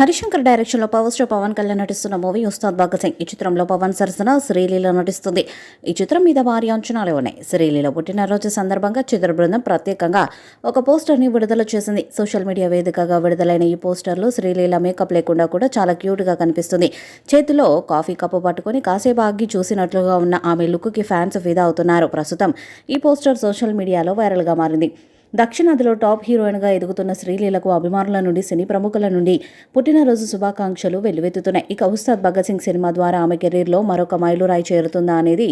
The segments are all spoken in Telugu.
హరిశంకర్ డైరెక్షన్లో పవర్ స్టార్ పవన్ కళ్యాణ్ నటిస్తున్న మూవీ ఉస్తాద్ భగత్ సింగ్. ఈ చిత్రంలో పవన్ సరసన శ్రీలీల నటిస్తుంది. ఈ చిత్రం మీద భారీ అంచనాలు ఉన్నాయి. శ్రీలీల పుట్టినరోజు సందర్భంగా చిత్ర బృందం ప్రత్యేకంగా ఒక పోస్టర్ని విడుదల చేసింది. సోషల్ మీడియా వేదికగా విడుదలైన ఈ పోస్టర్లో శ్రీలీల మేకప్ లేకుండా కూడా చాలా క్యూట్గా కనిపిస్తుంది. చేతిలో కాఫీ కప్పు పట్టుకొని కాసేపు ఆగి చూసినట్లుగా ఉన్న ఆమె లుక్కి ఫ్యాన్స్ ఫిదా అవుతున్నారు. ప్రస్తుతం ఈ పోస్టర్ సోషల్ మీడియాలో వైరల్గా మారింది. దక్షిణాదిలో టాప్ హీరోయిన్గా ఎదుగుతున్న శ్రీలీలకు అభిమానుల నుండి, సినీ ప్రముఖుల నుండి పుట్టినరోజు శుభాకాంక్షలు వెల్లువెత్తుతున్నాయి. ఇక ఉస్తాద్ భగత్ సింగ్ సినిమా ద్వారా ఆమె కెరీర్లో మరొక మైలురాయి చేరుతుందా అనేది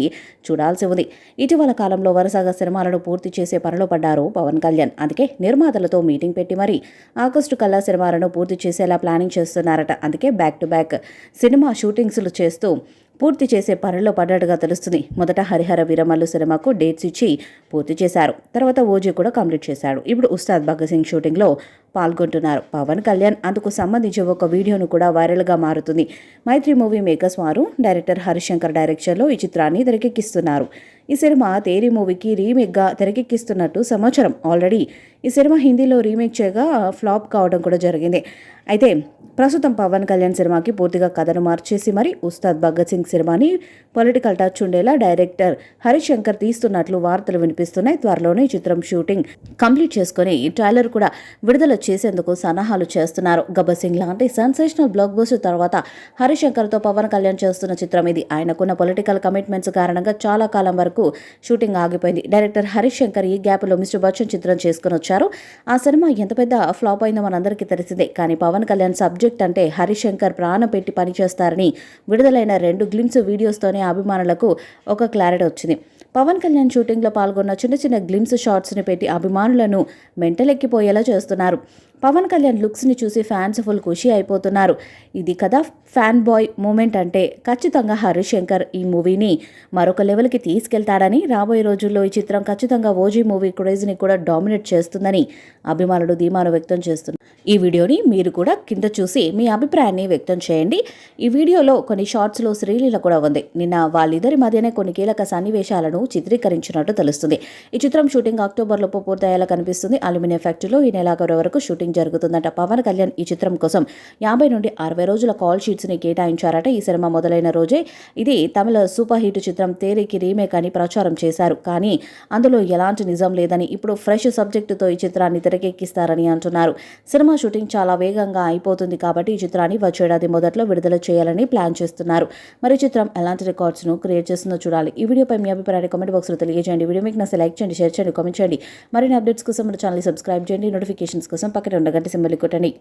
చూడాల్సి ఉంది. ఇటీవల కాలంలో వరుసగా సినిమాలను పూర్తి చేసే పనిలో పడ్డారు పవన్ కళ్యాణ్. అందుకే నిర్మాతలతో మీటింగ్ పెట్టి మరీ ఆగస్టు కల్లా సినిమాలను పూర్తి చేసేలా ప్లానింగ్ చేస్తున్నారట. అందుకే బ్యాక్ టు బ్యాక్ సినిమా షూటింగ్స్లు చేస్తూ పూర్తి చేసే పనిలో పడ్డట్టుగా తెలుస్తుంది. మొదట హరిహర వీరమల్లు సినిమాకు డేట్స్ ఇచ్చి పూర్తి చేశారు. తర్వాత ఓజీ కూడా కంప్లీట్ చేశాడు. ఇప్పుడు ఉస్తాద్ భగత్ సింగ్ షూటింగ్లో పాల్గొంటున్నారు పవన్ కళ్యాణ్. అందుకు సంబంధించి ఒక వీడియోను కూడా వైరల్గా మారుతుంది. మైత్రి మూవీ మేకర్స్ వారు డైరెక్టర్ హరిశంకర్ డైరెక్షన్లో ఈ చిత్రాన్ని తెరకెక్కిస్తున్నారు. ఈ సినిమా తేరీ మూవీకి రీమేక్గా తెరకెక్కిస్తున్నట్టు సమాచారం. ఆల్రెడీ ఈ సినిమా హిందీలో రీమేక్ చేయగా ఫ్లాప్ కావడం కూడా జరిగింది. అయితే ప్రస్తుతం పవన్ కళ్యాణ్ సినిమాకి పూర్తిగా కథను మార్చేసి మరి ఉస్తాద్ భగత్ సింగ్ సినిమాని పొలిటికల్ టచ్ ఉండేలా డైరెక్టర్ హరిశంకర్ తీస్తున్నట్లు వార్తలు వినిపిస్తున్నాయి. త్వరలోనే ఈ చిత్రం షూటింగ్ కంప్లీట్ చేసుకుని ట్రైలర్ కూడా విడుదల చేసేందుకు సన్నాహాలు చేస్తున్నారు. గబ్బర్ సింగ్ లాంటి సెన్సేషనల్ బ్లాక్ బస్టర్ తర్వాత హరిశంకర్తో పవన్ కళ్యాణ్ చేస్తున్న చిత్రం ఇది. ఆయనకున్న పొలిటికల్ కమిట్మెంట్స్ కారణంగా చాలా కాలం వరకు షూటింగ్ ఆగిపోయింది. డైరెక్టర్ హరిశంకర్ ఈ గ్యాప్లో మిస్టర్ బచ్చన్ చిత్రం చేసుకుని వచ్చారు. ఆ సినిమా ఎంత పెద్ద ఫ్లాప్ అయిందో మనందరికీ తెలిసిందే. కానీ పవన్ కళ్యాణ్ సబ్జెక్ట్ అంటే హరిశంకర్ ప్రాణం పెట్టి పనిచేస్తారని విడుదలైన 2 గ్లిమ్స్ వీడియోస్తోనే అభిమానులకు ఒక క్లారిటీ వచ్చింది. పవన్ కళ్యాణ్ షూటింగ్లో పాల్గొన్న చిన్న చిన్న గ్లిమ్స్ షాట్స్ని పెట్టి అభిమానులను మెంటలెక్కిపోయేలా చేస్తున్నారు. పవన్ కళ్యాణ్ లుక్స్ని చూసి ఫ్యాన్స్ ఫుల్ ఖుషి అయిపోతున్నారు. ఇది కదా ఫ్యాన్ బాయ్ మూమెంట్ అంటే. ఖచ్చితంగా హరిశంకర్ ఈ మూవీని మరొక లెవెల్కి తీసుకెళ్తాడని, రాబోయే రోజుల్లో ఈ చిత్రం ఖచ్చితంగా ఓజీ మూవీ క్రేజ్ని కూడా డామినేట్ చేస్తుందని అభిమానులు ధీమాను వ్యక్తం చేస్తున్నారు. ఈ వీడియోని మీరు కూడా కింద చూసి మీ అభిప్రాయాన్ని వ్యక్తం చేయండి. ఈ వీడియోలో కొన్ని షార్ట్స్లో శ్రీలీల కూడా ఉంది. నిన్న వాళ్ళిద్దరి మధ్యనే కొన్ని కీలక సన్నివేశాలను చిత్రీకరించినట్టు తెలుస్తుంది. ఈ చిత్రం షూటింగ్ అక్టోబర్లోపు పూర్తయ్యేలా కనిపిస్తుంది. అల్యూమినియం ఫ్యాక్టరీలో ఈ నెలాఖరు వరకు షూటింగ్ జరుగుతుందట. పవన్ కళ్యాణ్ ఈ చిత్రం కోసం 50 నుండి 60 రోజుల కాల్ షీట్స్ని కేటాయించారట. ఈ సినిమా మొదలైన రోజే ఇది తమిళ సూపర్ హిట్ చిత్రం తేరీకి రీమేక్ అని ప్రచారం చేశారు. కానీ అందులో ఎలాంటి నిజం లేదని, ఇప్పుడు ఫ్రెష్ సబ్జెక్టుతో ఈ చిత్రాన్ని తెరకెక్కిస్తారని అంటున్నారు. సినిమా షూటింగ్ చాలా వేగంగా అయిపోతుంది కాబట్టి ఈ చిత్రాన్ని వచ్చేడాది మొదట్లో విడుదల చేయాలని ప్లాన్ చేస్తున్నారు. మరి చిత్రం ఎలాంటి రికార్డ్స్ను క్రియేట్ చేస్తుందో చూడాలి. ఈ వీడియోపై మీ అభిప్రాయాన్ని కామెంట్ బాక్స్లో తెలియజేయండి. వీడియో మీకు నచ్చితే లైక్ చేయండి, షేర్ చేయండి, కామెంట్ చేయండి. మరిన్ని అప్డేట్స్ కోసం మన ఛానల్ సబ్స్క్రైబ్ చేయండి. నోటిఫికేషన్స్ కోసం పక్కన ఉన్న గంట సింబల్ కొట్టండి.